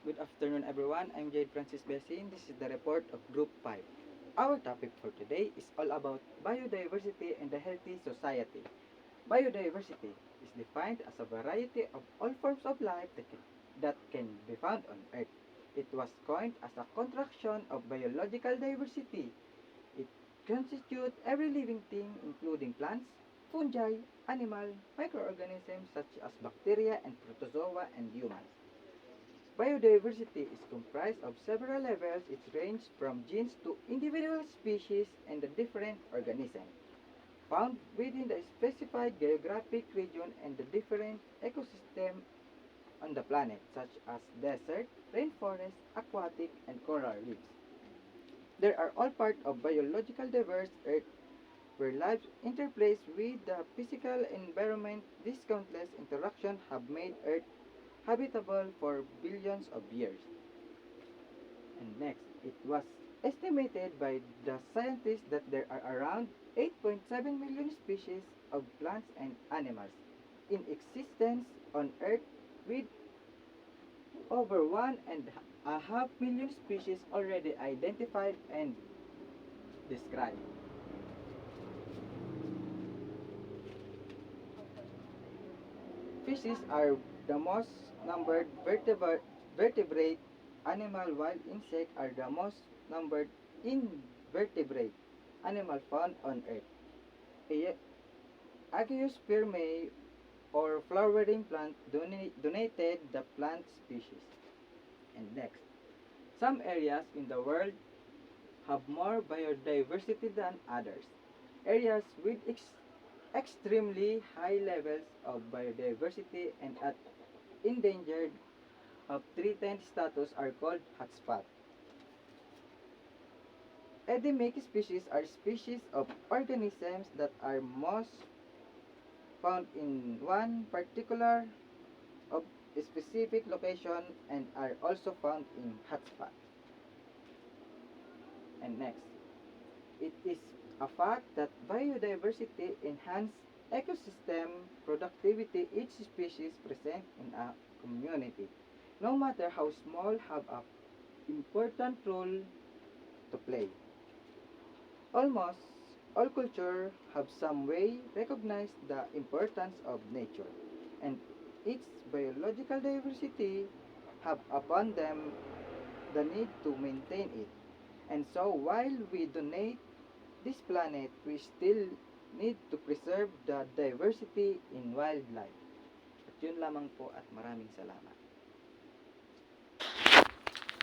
Good afternoon, everyone. I'm Jade Francis Bessin. This is the report of Group 5. Our topic for today is all about biodiversity and a healthy society. Biodiversity is defined as a variety of all forms of life that can be found on Earth. It was coined as a contraction of biological diversity. It constitutes every living thing, including plants, fungi, animal, microorganisms such as bacteria and protozoa, and humans. Biodiversity is comprised of several levels. It ranges from genes to individual species and the different organisms found within the specified geographic region and the different ecosystems on the planet, such as desert, rainforest, aquatic, and coral reefs. They are all part of biological diverse Earth where life interplays with the physical environment. These countless interactions have made Earth habitable for billions of years. And next, it was estimated by the scientists that there are around 8.7 million species of plants and animals in existence on Earth, with over 1.5 million species already identified and described. Fishes are the most numbered vertebrate animal, while insects are the most numbered invertebrate animal found on Earth. A Agiospermae, or flowering plant, donated the plant species. And next, some areas in the world have more biodiversity than others. Areas with extremely high levels of biodiversity and at endangered of threatened status are called hotspots. Endemic species are species of organisms that are most found in one particular of a specific location and are also found in hotspots. And next, it is a fact that biodiversity enhances ecosystem productivity. Each species present in a community, no matter how small, have an important role to play. Almost all cultures have some way recognized the importance of nature and its biological diversity, have upon them the need to maintain it. And so while we donate this planet, we still need to preserve the diversity in wildlife. At yun lamang po at maraming salamat.